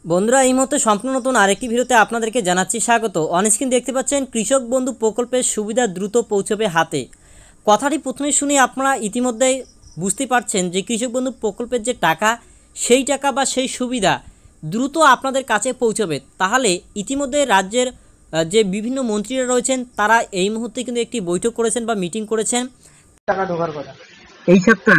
বন্ধুরা এই মুহূর্তে সম্পূর্ণ নতুন আরেকটি ভিডিওতে আপনাদেরকে জানাচ্ছি স্বাগত। অনস্ক্রিন দেখতে পাচ্ছেন কৃষক বন্ধু প্রকল্পের সুবিধা দ্রুত পৌঁছবে হাতে। কথাটি প্রথমে শুনে আপনারা ইতিমধ্যেই বুঝতে পারছেন যে কৃষক বন্ধু প্রকল্পের যে টাকা সেই টাকা বা সেই সুবিধা দ্রুত আপনাদের কাছে পৌঁছবে। তাহলে ইতিমধ্যে রাজ্যের যে বিভিন্ন মন্ত্রীরা রয়েছেন তারা এই মুহূর্তে কিন্তু একটি বৈঠক করেছেন বা মিটিং করেছেন। টাকা ঢোকার কথা এই সপ্তাহ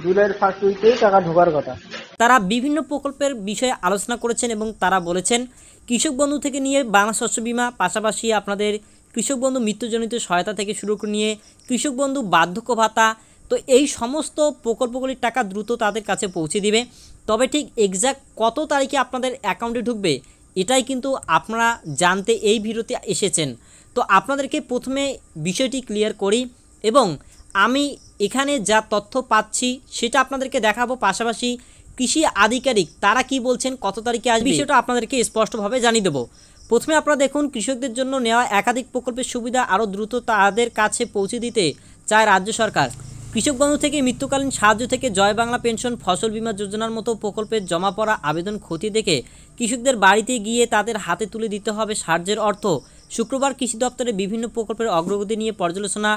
জুলাইয়ের ফার্স্ট উইকেই টাকা ঢোকার কথা। তারা বিভিন্ন প্রকল্পের বিষয়ে আলোচনা করেছেন এবং তারা বলেছেন কৃষক বন্ধু থেকে নিয়ে বাংলা শস্য বীমা, পাশাপাশি আপনাদের কৃষক বন্ধু মৃত্যুজনিত সহায়তা থেকে শুরু করে নিয়ে কৃষক বন্ধু বার্ধক্য ভাতা, তো এই সমস্ত প্রকল্পগুলির টাকা দ্রুত তাদের কাছে পৌঁছে দিবে। তবে ঠিক এক্স্যাক্ট কত তারিখে আপনাদের অ্যাকাউন্টে ঢুকবে এটাই কিন্তু আপনারা জানতে এই ভিডিওতে এসেছেন। তো আপনাদেরকে প্রথমে বিষয়টি ক্লিয়ার করি এবং আমি এখানে যা তথ্য পাচ্ছি সেটা আপনাদেরকে দেখাবো। পাশাপাশি কৃষি আধিকারিক তারা কি বলছেন, কত তারিখে আসবে বিষয়টা আপনাদেরকে স্পষ্টভাবে জানিয়ে দেবো। প্রথমে আপনারা দেখুন, কৃষকদের জন্য নেওয়া একাধিক প্রকল্পের সুবিধা আরও দ্রুত তাদের কাছে পৌঁছে দিতে চায় রাজ্য সরকার। কৃষক বন্ধু থেকে মৃত্যুকালীন সাহায্য থেকে জয় বাংলা পেনশন, ফসল বীমা যোজনার মতো প্রকল্পের জমা পড়া আবেদন খতিয়ে দেখে কৃষকদের বাড়িতে গিয়ে তাদের হাতে তুলে দিতে হবে সাহায্যের অর্থ। শুক্রবার কৃষি দপ্তরে বিভিন্ন প্রকল্পের অগ্রগতি নিয়ে পর্যালোচনা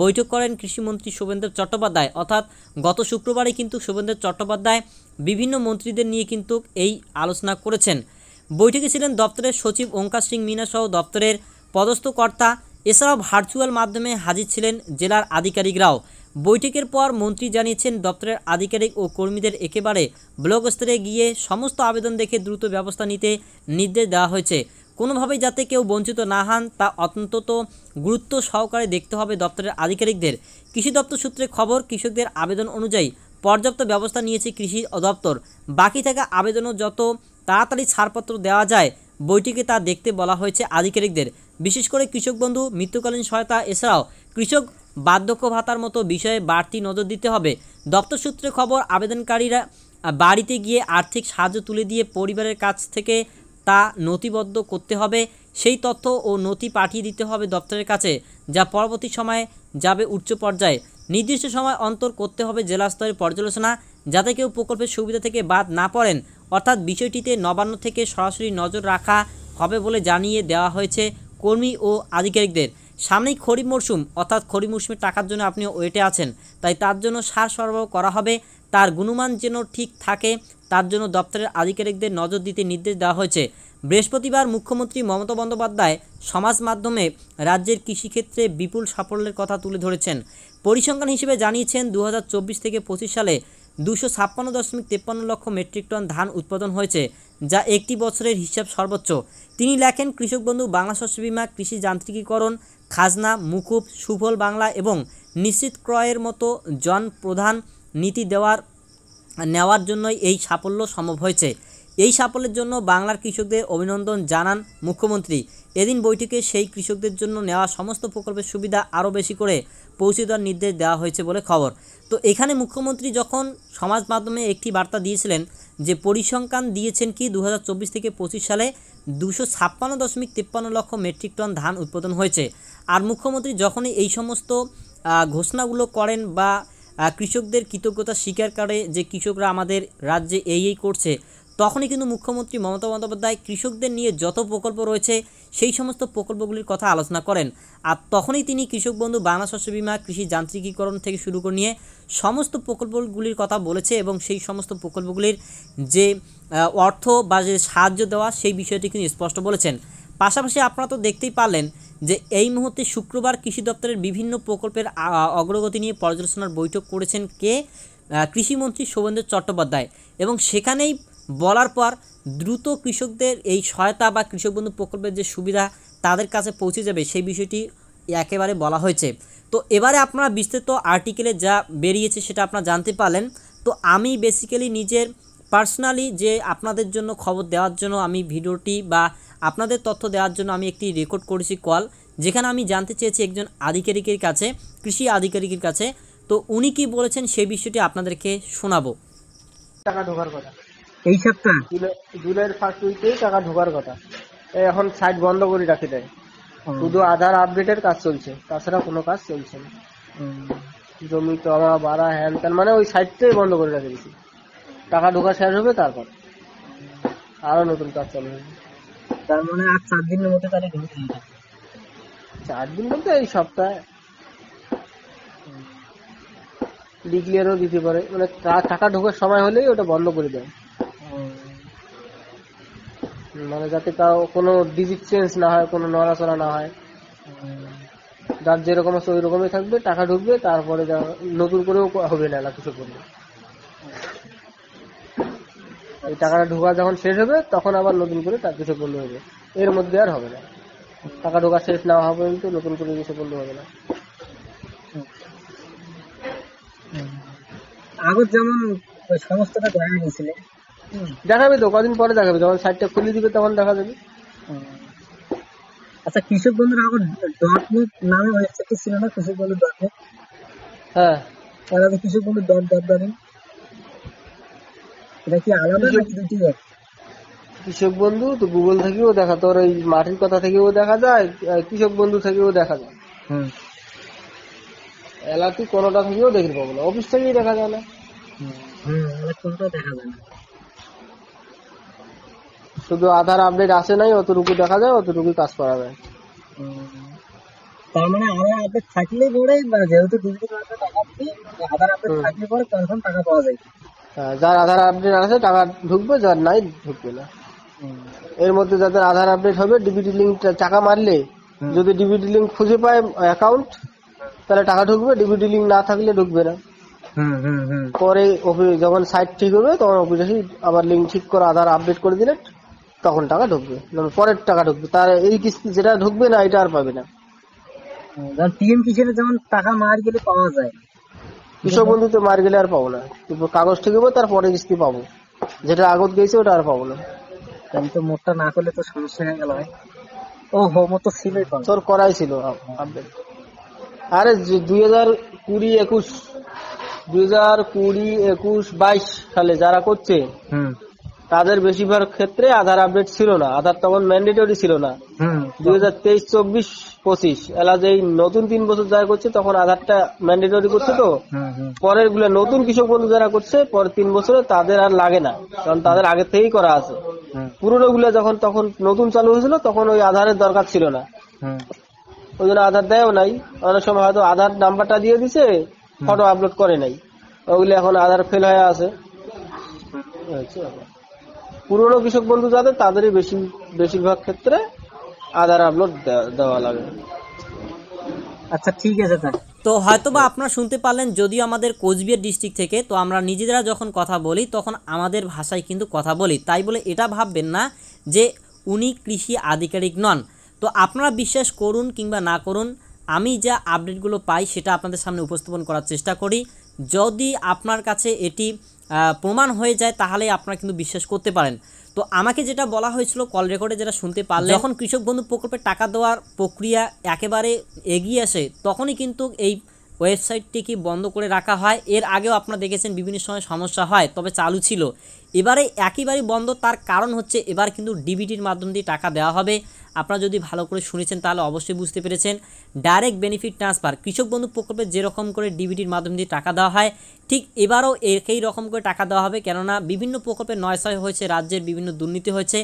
বৈঠক করেন কৃষিমন্ত্রী শুভেন্দু চট্টোপাধ্যায়। অর্থাৎ গত শুক্রবারে কিন্তু শুভেন্দু চট্টোপাধ্যায় বিভিন্ন মন্ত্রীদের নিয়ে কিন্তু এই আলোচনা করেছেন। বৈঠকে ছিলেন দপ্তরের সচিব ওঙ্কার সিং মিনা সহ দপ্তরের পদস্থ কর্তা। এছাড়াও ভার্চুয়াল মাধ্যমে হাজির ছিলেন জেলার আধিকারিকরাও। বৈঠকের পর মন্ত্রী জানিয়েছেন দপ্তরের আধিকারিক ও কর্মীদের একেবারে ব্লক স্তরে গিয়ে সমস্ত আবেদন দেখে দ্রুত ব্যবস্থা নিতে নির্দেশ দেওয়া হয়েছে। কোনোভাবেই যাতে কেউ বঞ্চিত না হন তা অন্তত গুরুত্ব সহকারে দেখতে হবে দপ্তরের আধিকারিকদের। কৃষি দপ্তর সূত্রে খবর, কৃষকদের আবেদন অনুযায়ী পর্যাপ্ত ব্যবস্থা নিয়েছে কৃষি দপ্তর। বাকি থাকা আবেদনও যত তাড়াতাড়ি ছাড়পত্র দেওয়া যায় বৈঠকে তা দেখতে বলা হয়েছে আধিকারিকদের। বিশেষ করে কৃষক বন্ধু, মৃত্যুকালীন সহায়তা, এছাড়াও কৃষক বার্ধক্য ভাতার মতো বিষয়ে বাড়তি নজর দিতে হবে। দপ্তর সূত্রে খবর, আবেদনকারীরা বাড়িতে গিয়ে আর্থিক সাহায্য তুলে দিয়ে পরিবারের কাছ থেকে তা নথিবদ্ধ করতে হবে। সেই তথ্য ও নথি পাঠিয়ে দিতে হবে দপ্তরের কাছে, যা পরবর্তী সময়ে যাবে উচ্চ পর্যায়ে। নির্দিষ্ট সময় অন্তর করতে হবে জেলা স্তরের পর্যালোচনা, যাতে কেউ প্রকল্পের সুবিধা থেকে বাদ না পড়েন। অর্থাৎ বিষয়টিতে নবান্ন থেকে সরাসরি নজর রাখা হবে বলে জানিয়ে দেওয়া হয়েছে কর্মী ও আধিকারিকদের। সামনেই খরিফ মরশুম, অর্থাৎ খরিফ মরশুমের টাকার জন্য আপনি ওয়েটে আছেন, তাই তার জন্য সার সরবরাহ করা হবে। তার গুণমান যেন ঠিক থাকে তার জন্য দপ্তরের আধিকারিকদের নজর দিতে নির্দেশ দেওয়া হয়েছে। বৃহস্পতিবার মুখ্যমন্ত্রী মমতা বন্দ্যোপাধ্যায় সমাজ মাধ্যমে রাজ্যের কৃষিক্ষেত্রে বিপুল সাফল্যের কথা তুলে ধরেছেন। পরিসংখ্যান হিসেবে জানিয়েছেন 2024 থেকে 25 সালে 256.53 লক্ষ মেট্রিক টন ধান উৎপাদন হয়েছে, যা একটি বছরের হিসাব সর্বোচ্চ। তিনি লেখেন, কৃষক বন্ধু, বাংলা শস্য বীমা, কৃষি যান্ত্রিকীকরণ, খাজনা মুকুব, সুফল বাংলা এবং নিশ্চিত ক্রয়ের মতো জনপ্রধান নীতি নেওয়ার জন্যই এই সাফল্য সম্ভব হয়েছে। এই সাফল্যের জন্য বাংলার কৃষকদের অভিনন্দন জানান মুখ্যমন্ত্রী। এদিন বৈঠকে সেই কৃষকদের জন্য নেওয়া সমস্ত প্রকল্পের সুবিধা আরও বেশি করে পৌঁছে দেওয়ার নির্দেশ দেওয়া হয়েছে বলে খবর। তো এখানে মুখ্যমন্ত্রী যখন সমাজ মাধ্যমে একটি বার্তা দিয়েছিলেন যে পরিসংখ্যান দিয়েছেন কি 2024 থেকে 25 সালে 256.53 লক্ষ মেট্রিক টন ধান উৎপাদন হয়েছে। আর মুখ্যমন্ত্রী যখনই এই সমস্ত ঘোষণাগুলো করেন বা কৃষকদের কৃতজ্ঞতা স্বীকার করে যে কৃষকরা আমাদের রাজ্যে এই করছে, তখনই কিন্তু মুখ্যমন্ত্রী মমতা বন্দ্যোপাধ্যায় কৃষকদের নিয়ে যত প্রকল্প রয়েছে সেই সমস্ত প্রকল্পগুলির কথা আলোচনা করেন। আর তখনই তিনি কৃষক বন্ধু, বাংলা শস্য বীমা, কৃষি যান্ত্রিকীকরণ থেকে শুরু করে নিয়ে সমস্ত প্রকল্পগুলির কথা বলেছে এবং সেই সমস্ত প্রকল্পগুলির যে অর্থ বা যে সাহায্য দেওয়া সেই বিষয়টি কিন্তু স্পষ্ট বলেছেন। পাশাপাশি আপনারা তো দেখতেই পারলেন যে এই মুহূর্তে শুক্রবার কৃষি দপ্তরের বিভিন্ন প্রকল্পের অগ্রগতি নিয়ে পর্যালোচনার বৈঠক করেছেন কৃষিমন্ত্রী শুভেন্দু চট্টোপাধ্যায় এবং সেখানেই বলার পর দ্রুত কৃষকদের এই সহায়তা বা কৃষক বন্ধু প্রকল্পের যে সুবিধা তাদের কাছে পৌঁছে যাবে সেই বিষয়টি একেবারে বলা হয়েছে। তো এবারে আপনারা বিস্তারিত আর্টিকেলে যা বেরিয়েছে সেটা আপনারা জানতে পারলেন। তো আমি বেসিক্যালি নিজের পার্সোনালি যে আপনাদের জন্য খবর দেওয়ার জন্য আমি ভিডিওটি বা আপনাদের তথ্য দেওয়ার জন্য আমি একটি রেকর্ড করেছি কল, যেখানে আমি জানতে চেয়েছি একজন আধিকারিকের কাছে, কৃষি আধিকারিকের কাছে। তো উনি কি বলেছেন সেই বিষয়টি আপনাদেরকে শোনাবো। টাকা ঢোকার কথা এই সপ্তাহ জুলাইয়ের ফার্স্ট উইকেই টাকা ঢোকার কথা। এখন সাইট বন্ধ করে রাখে দেয়, শুধু আধার আপডেটের কাজ চলছে, তাছাড়া কোনো কাজ চলছে না। জমি জমা বাড়া হ্যান ত্যান, মানে ওই সাইটটাই বন্ধ করে রেখে দিয়েছি। টাকা ঢোকা শেষ হবে তারপর আরো নতুন কাজ চালু হয়েছে। তার মানে আর 4 দিনের মধ্যে তাহলে ঢুকে যাবে। 4 দিন বলতে এই সপ্তাহে ডিক্লিয়ারও দিতে পারে, মানে টাকা ঢোকার সময় হলেই ওটা বন্ধ করে দেয়, মানে যাতে কোনো ডিজিট চেঞ্জ না হয়, কোনো নড়াচড়া না হয়, যার যেরকম আছে ওই রকমই থাকবে, টাকা ঢুকবে, তারপরে নতুন করেও হবে না এলা কিছু করলে। এই টাকাটা ঢোকা যখন শেষ হবে তখন আবার নতুন করে কিছু বন্ধ হবে, এর মধ্যে আর হবে না। টাকা ঢোকা শেষ না হওয়া পর্যন্ত নতুন করে কিছু বন্ধ হবে না। আগত যেমন সমস্তটা দেখা গেছিল, দেখাবে তো কদিন পরে দেখাবে, যখন সাইটটা খুলে দিবে তখন দেখা যাবে। আচ্ছা, কৃষক বন্ধুরা আগত ডটনেট নামে ওয়েবসাইটটা ছিল না, কৃষক বন্ধু ডটনেট? হ্যাঁ, তাহলে কৃষক বন্ধু ডট জানেন, এটা কি আলাদা নাকি দুটি এক? কৃষক বন্ধু তো গুগল থেকেও দেখা, তোর ওই মাটির কথা থেকেও দেখা যায়, কৃষক বন্ধু থেকেও দেখা যায়। এলা তুই কোনোটা থেকেও দেখতে পাবো না, অফিস থেকেই দেখা যায় না। কোনটা দেখা যায় না, শুধু আধার আপডেট আসে নাই, অতটুকু দেখা যায়, অতটুকু কাজ করা যায়। তার মানে আধার আপডেট থাকলে পরে, যেহেতু ডিজিটাল টাকা দিয়ে, আধার আপডেট থাকলে পরে কনফার্ম টাকা পাওয়া যায়। যার আধার আপডেট আছে টাকা ঢুকবে, যার নাই ঢুকবে না। এর মধ্যে যাদের আধার আপডেট হবে, ডিবিটি লিঙ্ক টাকা মারলে যদি ডিবিটি লিঙ্ক খুঁজে পায় অ্যাকাউন্ট, তাহলে টাকা ঢুকবে, ডিবিটি লিঙ্ক না থাকলে ঢুকবে না। পরে যখন সাইট ঠিক হবে তখন অফিসে আবার লিঙ্ক ঠিক করে আধার আপডেট করে দিলে তখন টাকা ঢুকবে, পরের টাকা ঢুকবে, তার এই কিস্তি যেটা ঢুকবে না এটা আর পাবে না। পিএম কিষানে যেমন টাকা মার গেলে পাওয়া যায়, কৃষক বন্ধুতে মার গেলে আর পাবো না, কাগজ ঠিক হবে তারপরে কিস্তি পাবো, যেটা আগত গেছে ওটা আর পাবো না। আমি তো মোটটা না করলে তো সমস্যা হয়ে গেল। ও হো, মোট তো ছিলই, তোর করাই ছিল আপডেট। আরে 2020-21 2020-21-22 সালে যারা করছে তাদের বেশিরভাগ ক্ষেত্রে আধার আপডেট ছিল না, আধার তখন ম্যান্ডেটরি ছিল না। 2023-24-25 এলা যে নতুন 3 বছর যারা করছে তখন আধারটা ম্যান্ডেটরি করছে, তো পরের গুলো নতুন কৃষক বন্ধু যারা করছে পরের 3 বছরে তাদের আর লাগে না, কারণ তাদের আগে থেকেই করা আছে। পুরোনো গুলো তখন নতুন চালু হয়েছিল তখন ওই আধারের দরকার ছিল না, ওই জন্য আধার দেয়ও নাই। অনেক সময় হয়তো আধার নাম্বারটা দিয়ে দিছে, ফটো আপলোড করে নাই, ওগুলো এখন আধার ফেল হয়ে আছে। পুরোনো কৃষক বন্ধু যাদের তাদেরই বেশিরভাগ ক্ষেত্রে আধার আপলোড দেওয়া লাগে। আচ্ছা, ঠিক আছে। তো হয়তোবা আপনারা শুনতে পারলেন, যদিও আমাদের কোচবিহার ডিস্ট্রিক্ট থেকে, তো আমরা নিজেরা যখন কথা বলি তখন আমাদের ভাষায় কিন্তু কথা বলি, তাই বলে এটা ভাববেন না যে উনি কৃষি আধিকারিক নন। তো আপনারা বিশ্বাস করুন কিংবা না করুন, আমি যা আপডেটগুলো পাই সেটা আপনাদের সামনে উপস্থাপন করার চেষ্টা করি। যদি আপনার কাছে এটি প্রমাণ হয়ে যায় তাহলে আপনারা কিন্তু বিশ্বাস করতে পারেন। তো আমাকে যেটা বলা হয়েছিল কল রেকর্ডে যেটা শুনতে পারলেন, যখন কৃষক বন্ধু প্রকল্পে টাকা দেওয়ার প্রক্রিয়া একেবারে এগিয়ে আসে তখনই কিন্তু এই ওয়েবসাইটটিকে বন্ধ করে রাখা হয়। এর আগেও আপনারা দেখেছেন বিভিন্ন সময় সমস্যা হয়, তবে চালু ছিল। এবারে একেবারেই বন্ধ, তার কারণ হচ্ছে এবার কিন্তু ডিবিটির মাধ্যম দিয়ে টাকা দেওয়া হবে। আপনারা যদি ভালো করে শুনেছেন তাহলে অবশ্যই বুঝতে পেরেছেন। ডাইরেক্ট বেনিফিট ট্রান্সফার, কৃষক বন্ধু প্রকল্পে যেরকম করে ডিবিটির মাধ্যম দিয়ে টাকা দেওয়া হয় ঠিক এবারও একই রকম করে টাকা দেওয়া হবে, কেননা বিভিন্ন প্রকল্পে নয়ছয় হয়েছে, রাজ্যের বিভিন্ন দুর্নীতি হয়েছে,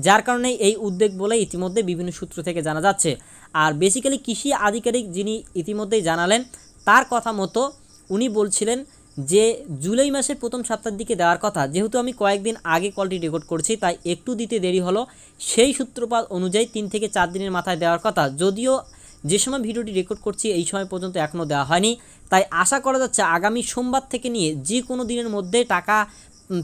যার কারণে এই উদ্যোগ বলে ইতিমধ্যে বিভিন্ন সূত্র থেকে জানা যাচ্ছে। আর বেসিক্যালি কৃষি আধিকারিক যিনি ইতিমধ্যেই জানালেন, তার কথা মতো উনি বলছিলেন যে জুলাই মাসের প্রথম সপ্তাহের দিকে দেওয়ার কথা। যেহেতু আমি কয়েকদিন আগে কলটি রেকর্ড করছি তাই একটু দিতে দেরি হলো, সেই সূত্রপাত অনুযায়ী 3 থেকে 4 দিনের মাথায় দেওয়ার কথা। যদিও যে সময় ভিডিওটি রেকর্ড করছি এই সময় পর্যন্ত এখনও দেওয়া হয়নি, তাই আশা করা যাচ্ছে আগামী সোমবার থেকে নিয়ে যে কোনো দিনের মধ্যে টাকা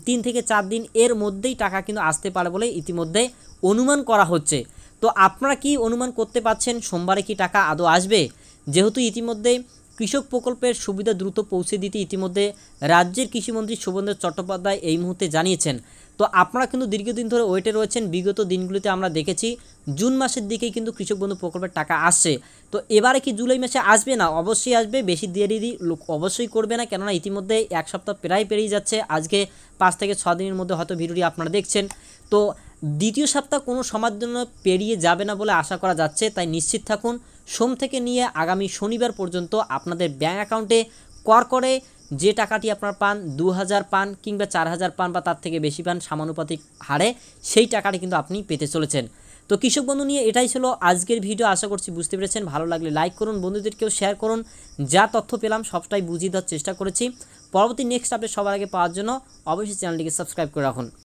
3 থেকে 4 দিন এর মধ্যেই টাকা কিন্তু আসতে পারে বলে ইতিমধ্যে অনুমান করা হচ্ছে। তো আপনারা কি অনুমান করতে পারছেন সোমবারে কি টাকা আদৌ আসবে? যেহেতু ইতিমধ্যে কৃষক প্রকল্পের সুবিধা দ্রুত পৌঁছে দিতে ইতিমধ্যে রাজ্যের কৃষিমন্ত্রী শুভেন্দু চট্টোপাধ্যায় এই মুহূর্তে জানিয়েছেন। তো আপনারা কিন্তু দীর্ঘদিন ধরে ওয়েটে রয়েছেন। বিগত দিনগুলিতে আমরা দেখেছি জুন মাসের দিকেই কিন্তু কৃষক বন্ধু প্রকল্পের টাকা আসছে। তো এবারে কি জুলাই মাসে আসবে? না, অবশ্যই আসবে, বেশি দেরি অবশ্যই করবে না, কেননা ইতিমধ্যে 1 সপ্তাহ প্রায় পেরিয়ে যাচ্ছে। আজকে 5 থেকে 6 দিনের মধ্যে হয়তো ভিডিওটি আপনারা দেখছেন। তো দ্বিতীয় সপ্তাহ কোনো সময়ের জন্য পেরিয়ে যাবে না বলে আশা করা যাচ্ছে। তাই নিশ্চিত থাকুন সোম থেকে নিয়ে আগামী শনিবার পর্যন্ত আপনাদের ব্যাঙ্ক অ্যাকাউন্টে করে যে টাকাটি আপনার পান 2000 পান কিংবা 4000 পান বা তার থেকে বেশি পান সমানুপাতিক হারে, সেই টাকাটি কিন্তু আপনি পেতে চলেছেন। তো কৃষক বন্ধু নিয়ে এটাই ছিল আজকের ভিডিও। আশা করছি বুঝতে পেরেছেন। ভালো লাগলে লাইক করুন, বন্ধুদেরকেও শেয়ার করুন। যা তথ্য পেলাম সবটাই বুঝিয়ে দেওয়ার চেষ্টা করেছি। পরবর্তী নেক্সট আপডেট সবার আগে পাওয়ার জন্য অবশ্যই চ্যানেলটিকে সাবস্ক্রাইব করে রাখুন।